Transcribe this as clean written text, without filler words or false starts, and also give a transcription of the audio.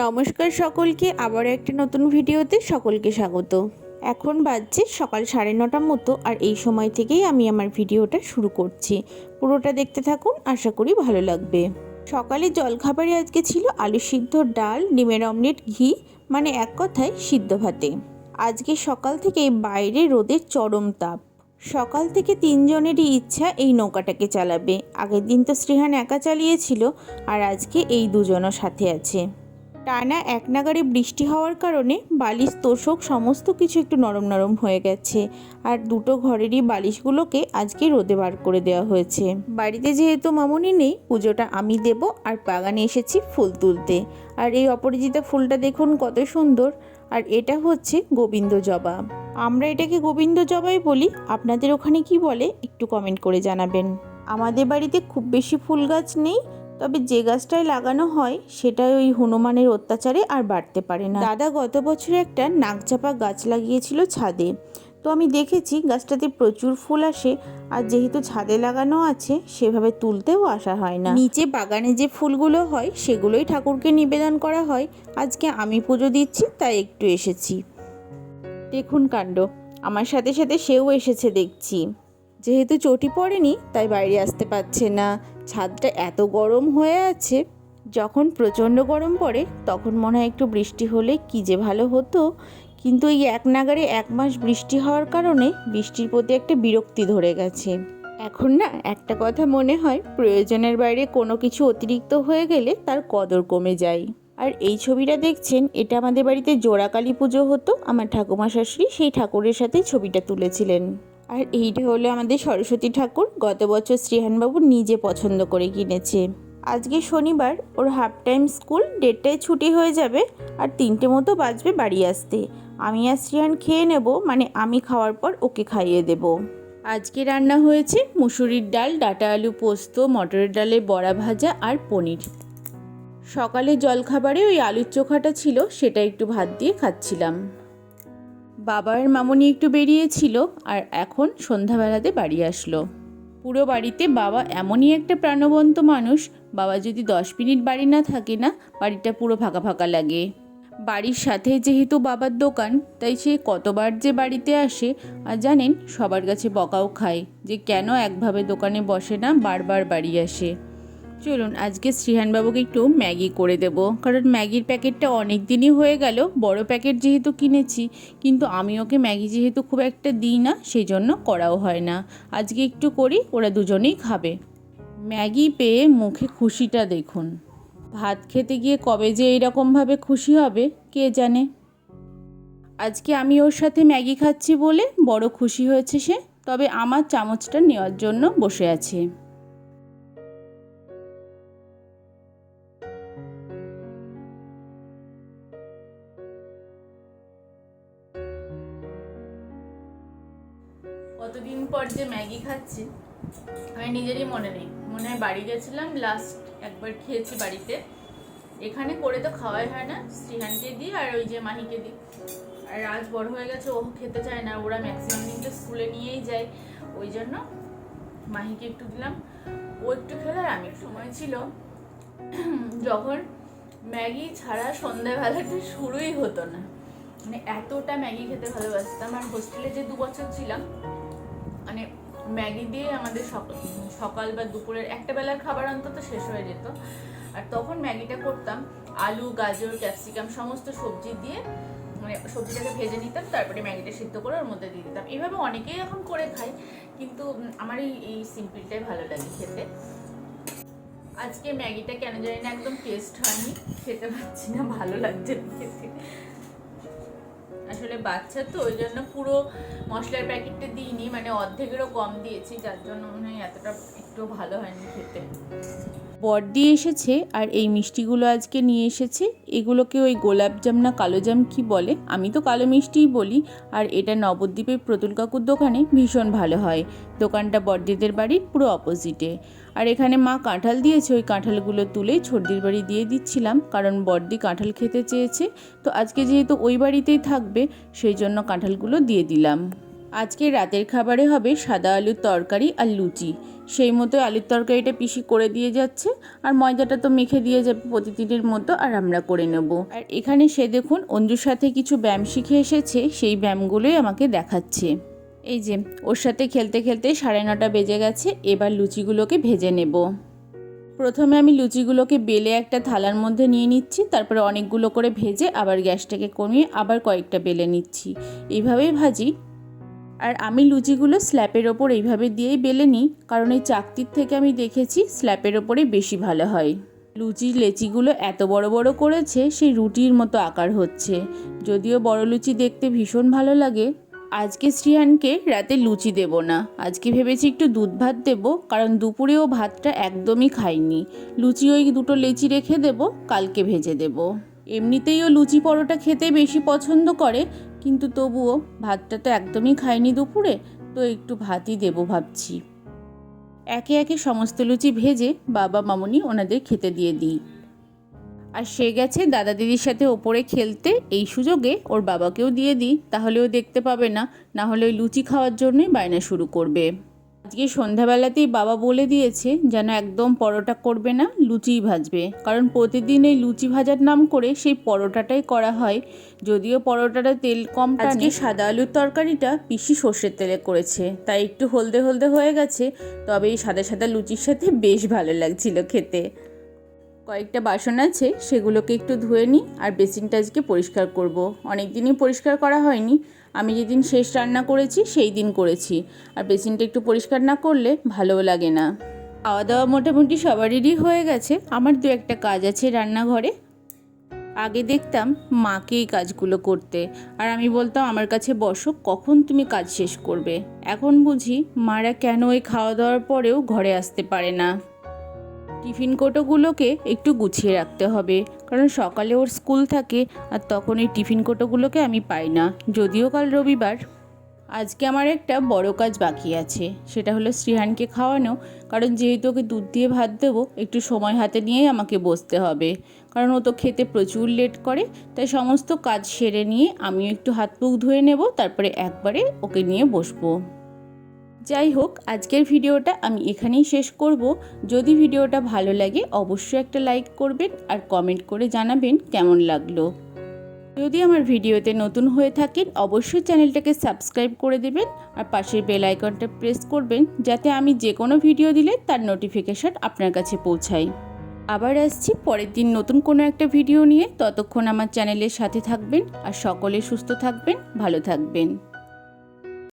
নমস্কার সকলকে, আবার একটা নতুন ভিডিওতে সকলকে স্বাগত। এখন বাজছে সকাল 9:30 মতো, আর এই সময় থেকেই আমি আমার ভিডিওটা শুরু করছি। পুরোটা দেখতে থাকুন, আশা করি ভালো লাগবে। সকালে জলখাবারে আজকে ছিল আলু সিদ্ধ, ডাল, ডিমের অমলেট, ঘি, মানে এক কথায় সিদ্ধ ভাতে। আজকে সকাল থেকে বাইরে রোদের চরম তাপ। সকাল থেকে তিনজনেরই ইচ্ছা এই নৌকাটাকে চালাবে। আগের দিন তো শ্রীহান একা চালিয়েছিল, আর আজকে এই দুজনও সাথে আছে। টানা এক নাগাড়ে বৃষ্টি হওয়ার কারণে বালিশ, তোষক সমস্ত কিছু একটু নরম নরম হয়ে গেছে, আর দুটো ঘরেরই বালিশগুলোকে আজকে রোদে বার করে দেওয়া হয়েছে। বাড়িতে যেহেতু মামুনি নেই, পুজোটা আমি দেব, আর বাগানে এসেছি ফুল তুলতে। আর এই অপরাজিতা ফুলটা দেখুন কত সুন্দর, আর এটা হচ্ছে গোবিন্দ জবা। আমরা এটাকে গোবিন্দ জবাই বলি, আপনাদের ওখানে কি বলে একটু কমেন্ট করে জানাবেন। আমাদের বাড়িতে খুব বেশি ফুল গাছ নেই, তবে যে গাছটায় লাগানো হয় সেটা ওই হনুমানের অত্যাচারে আর বাড়তে পারে না। দাদা গত বছর একটা নাকচাপা গাছ লাগিয়েছিল ছাদে, তো আমি দেখেছি গাছটাতে প্রচুর ফুল আসে, আর যেহেতু ছাদে লাগানো আছে সেভাবে তুলতেও আসা হয় না। নিচে বাগানে যে ফুলগুলো হয় সেগুলোই ঠাকুরকে নিবেদন করা হয়। আজকে আমি পুজো দিচ্ছি তাই একটু এসেছি। দেখুন কাণ্ড, আমার সাথে সাথে সেও এসেছে দেখছি। যেহেতু চটি পড়েনি তাই বাইরে আসতে পারছে না। ছাদটা এত গরম হয়ে আছে, যখন প্রচণ্ড গরম পড়ে তখন মনে হয় একটু বৃষ্টি হলে কী যে ভালো হতো, কিন্তু এই এক নাগাড়ে 1 মাস বৃষ্টি হওয়ার কারণে বৃষ্টির প্রতি একটা বিরক্তি ধরে গেছে। এখন না একটা কথা মনে হয়, প্রয়োজনের বাইরে কোনো কিছু অতিরিক্ত হয়ে গেলে তার কদর কমে যায়। আর এই ছবিটা দেখছেন, এটা আমাদের বাড়িতে জোড়াকালী পুজো হতো, আমার ঠাকুমা শাশুড়ি সেই ঠাকুরের সাথে ছবিটা তুলেছিলেন। আর এইটা হলো আমাদের সরস্বতী ঠাকুর, গত বছর শ্রীহানবাবু নিজে পছন্দ করে কিনেছে। আজকে শনিবার, ওর হাফ টাইম স্কুল, 1:30টায় ছুটি হয়ে যাবে, আর 3টে মতো বাজবে বাড়ি আসতে। আমি আর শ্রীহান খেয়ে নেব, মানে আমি খাওয়ার পর ওকে খাইয়ে দেব। আজকে রান্না হয়েছে মুসুরির ডাল, ডাঁটা আলু পোস্ত, মটরের ডালে বড়া ভাজা আর পনির। সকালে জলখাবারে ওই আলুর চোখাটা ছিল, সেটা একটু ভাত দিয়ে খাচ্ছিলাম। বাবার মামনি একটু বেরিয়েছিল, আর এখন সন্ধ্যাবেলাতে বাড়ি আসলো। পুরো বাড়িতে বাবা এমনই একটা প্রাণবন্ত মানুষ, বাবা যদি 10 মিনিট বাড়ি না থাকে না, বাড়িটা পুরো ফাঁকা ফাঁকা লাগে। বাড়ির সাথে যেহেতু বাবার দোকান, তাই সে কতবার যে বাড়িতে আসে, আর জানেন সবার কাছে বকাও খায় যে কেন একভাবে দোকানে বসে না, বারবার বাড়ি আসে। চলুন আজকে শ্রীহানবাবুকে একটু ম্যাগি করে দেব, কারণ ম্যাগির প্যাকেটটা অনেক দিনই হয়ে গেল। বড় প্যাকেট যেহেতু কিনেছি, কিন্তু আমি ওকে ম্যাগি যেহেতু খুব একটা দিই না, সেই জন্য করাও হয় না। আজকে একটু করি, ওরা দুজনেই খাবে। ম্যাগি পেয়ে মুখে খুশিটা দেখুন। ভাত খেতে গিয়ে কবে যে এইরকমভাবে খুশি হবে কে জানে। আজকে আমি ওর সাথে ম্যাগি খাচ্ছি বলে বড় খুশি হয়েছে সে, তবে আমার চামচটা নেওয়ার জন্য বসে আছে। কতদিন পর যে ম্যাগি খাচ্ছি আমি নিজেরই মনে নেই। মনে হয় বাড়ি গেছিলাম লাস্ট একবার খেয়েছি বাড়িতে। এখানে করে তো খাওয়াই হয় না, শ্রীহানকে দিই আর ওই যে মাহিকে দিই। আর আজ বড় হয়ে গেছে, ও খেতে চায় না, ওরা ম্যাক্সিমাম দিন তো স্কুলে নিয়েই যায়, ওই জন্য মাহিকে একটু দিলাম, ও একটু খেলে আর আমি। সময় ছিল যখন ম্যাগি ছাড়া সন্ধ্যাবেলাটা শুরুই হতো না, মানে এতটা ম্যাগি খেতে ভালোবাসতাম। আর হোস্টেলে যে 2 বছর ছিলাম, মানে ম্যাগি দিয়ে আমাদের সকাল বা দুপুরের একটা বেলার খাবার অন্তত শেষ হয়ে যেত। আর তখন ম্যাগিটা করতাম আলু, গাজর, ক্যাপসিকাম সমস্ত সবজি দিয়ে, মানে সবজিটাকে ভেজে নিতাম, তারপরে ম্যাগিটা সিদ্ধ করে ওর মধ্যে দিয়ে দিতাম। এইভাবে অনেকেই এখন করে খায়, কিন্তু আমার এই সিম্পলটাই ভালো লাগে খেতে। আজকে ম্যাগিটা কেন জানি না একদম টেস্ট হয়নি, খেতে পারছি না, ভালো লাগছে না খেতে। আসলে বাচ্চা তো, ওই জন্য পুরো মশলার প্যাকেটটা দিইনি, মানে অর্ধেকেরও কম দিয়েছি, যার জন্য মনে হয় এতটা একটু ভালো হয়নি খেতে। বড়দি এসেছে, আর এই মিষ্টিগুলো আজকে নিয়ে এসেছে। এগুলোকে ওই গোলাপজাম না কালোজাম কি বলে, আমি তো কালো মিষ্টিই বলি। আর এটা নবদ্বীপের প্রতুল কাকুর দোকানে ভীষণ ভালো হয়। দোকানটা বড়দিদের বাড়ির পুরো অপোজিটে। আর এখানে মা কাঁঠাল দিয়েছে, ওই কাঁঠালগুলো তুলে ছোটদির বাড়ি দিয়ে দিচ্ছিলাম, কারণ বড়দি কাঁঠাল খেতে চেয়েছে। তো আজকে যেহেতু ওই বাড়িতেই থাকবে, সেই জন্য কাঁঠালগুলো দিয়ে দিলাম। আজকে রাতের খাবারে হবে সাদা আলুর তরকারি আর লুচি। সেই মতো আলুর তরকারিটা পিসি করে দিয়ে যাচ্ছে, আর ময়দাটা তো মেখে দিয়ে যাবে প্রতিদিনের মতো, আর আমরা করে নেব। আর এখানে সে দেখুন অঞ্জুর সাথে কিছু ব্যায়াম শিখে এসেছে, সেই ব্যায়ামগুলোই আমাকে দেখাচ্ছে। এই যে ওর সাথে খেলতে খেলতে 9:30 বেজে গেছে। এবার লুচিগুলোকে ভেজে নেব। প্রথমে আমি লুচিগুলোকে বেলে একটা থালার মধ্যে নিয়ে নিচ্ছি, তারপরে অনেকগুলো করে ভেজে আবার গ্যাসটাকে কমিয়ে আবার কয়েকটা বেলে নিচ্ছি। এইভাবেই ভাজি। আর আমি লুচিগুলো স্ল্যাপের ওপর এইভাবে দিয়েই বেলে নিই, কারণ এই চাকতির থেকে আমি দেখেছি স্ল্যাপের ওপরে বেশি ভালো হয়। লুচির লেচিগুলো এত বড় বড় করেছে, সেই রুটির মতো আকার হচ্ছে। যদিও বড় লুচি দেখতে ভীষণ ভালো লাগে। আজকে শ্রিয়ানকে রাতে লুচি দেব না, আজকে ভেবেছি একটু দুধ ভাত দেব, কারণ দুপুরে ও ভাতটা একদমই খায়নি। লুচি ওই দুটো লেচি রেখে দেব, কালকে ভেজে দেব। এমনিতেই ও লুচি পরোটা খেতে বেশি পছন্দ করে, কিন্তু তবুও ভাতটা তো একদমই খায়নি দুপুরে, তো একটু ভাতই দেব ভাবছি। একে একে সমস্ত লুচি ভেজে বাবা মামুনি ওনাদের খেতে দিয়ে দিই। আর সে গেছে দাদা দিদির সাথে ওপরে খেলতে, এই সুযোগে ওর বাবাকেও দিয়ে দিই, তাহলেও দেখতে পাবে না, না হলে ওই লুচি খাওয়ার জন্যই বায়না শুরু করবে। আজকে সন্ধ্যাবেলাতেই বাবা বলে দিয়েছে যেন একদম পরোটা করবে না, লুচিই ভাজবে, কারণ প্রতিদিন এই লুচি ভাজার নাম করে সেই পরোটাটাই করা হয়। যদিও পরোটাটা তেল কম টানে। আজকে সাদা আলুর তরকারিটা পিসি সর্ষের তেলে করেছে, তাই একটু হলদে হলদে হয়ে গেছে, তবে এই সাদা সাদা লুচির সাথে বেশ ভালো লাগছিল খেতে। কয়েকটা বাসন আছে, সেগুলোকে একটু ধুয়ে নিই, আর বেসিনটা আজকে পরিষ্কার করব। অনেক দিনই পরিষ্কার করা হয়নি, আমি যেদিন শেষ রান্না করেছি সেই দিন করেছি, আর বেসিনটা একটু পরিষ্কার না করলে ভালোও লাগে না। খাওয়া দাওয়া মোটামুটি সবারই হয়ে গেছে, আমার দু একটা কাজ আছে রান্নাঘরে। আগে দেখতাম মাকে এই কাজগুলো করতে, আর আমি বলতাম আমার কাছে বসো, কখন তুমি কাজ শেষ করবে। এখন বুঝি মারা কেন ওই খাওয়া দাওয়ার পরেও ঘরে আসতে পারে না। টিফিন কোটোগুলোকে একটু গুছিয়ে রাখতে হবে, কারণ সকালে ওর স্কুল থাকে, আর তখন এই টিফিন কোটোগুলোকে আমি পাই না। যদিও কাল রবিবার। আজকে আমার একটা বড় কাজ বাকি আছে, সেটা হলো শ্রিহানকে খাওয়ানো, কারণ যেহেতু ওকে দুধ দিয়ে ভাত দেবো, একটু সময় হাতে নিয়েই আমাকে বসতে হবে, কারণ ও তো খেতে প্রচুর লেট করে। তাই সমস্ত কাজ সেরে নিয়ে আমিও একটু হাত মুখ ধুয়ে নেব, তারপরে একবারে ওকে নিয়ে বসবো। যাই হোক, আজকের ভিডিওটা আমি এখানেই শেষ করব। যদি ভিডিওটা ভালো লাগে অবশ্যই একটা লাইক করবেন, আর কমেন্ট করে জানাবেন কেমন লাগলো। যদি আমার ভিডিওতে নতুন হয়ে থাকেন অবশ্যই চ্যানেলটাকে সাবস্ক্রাইব করে দেবেন, আর পাশের বেল আইকনটা প্রেস করবেন, যাতে আমি যে কোনো ভিডিও দিলে তার নোটিফিকেশন আপনার কাছে পৌঁছায়। আবার আসছি পরের দিন নতুন কোনো একটা ভিডিও নিয়ে। ততক্ষণ আমার চ্যানেলের সাথে থাকবেন, আর সকলে সুস্থ থাকবেন, ভালো থাকবেন।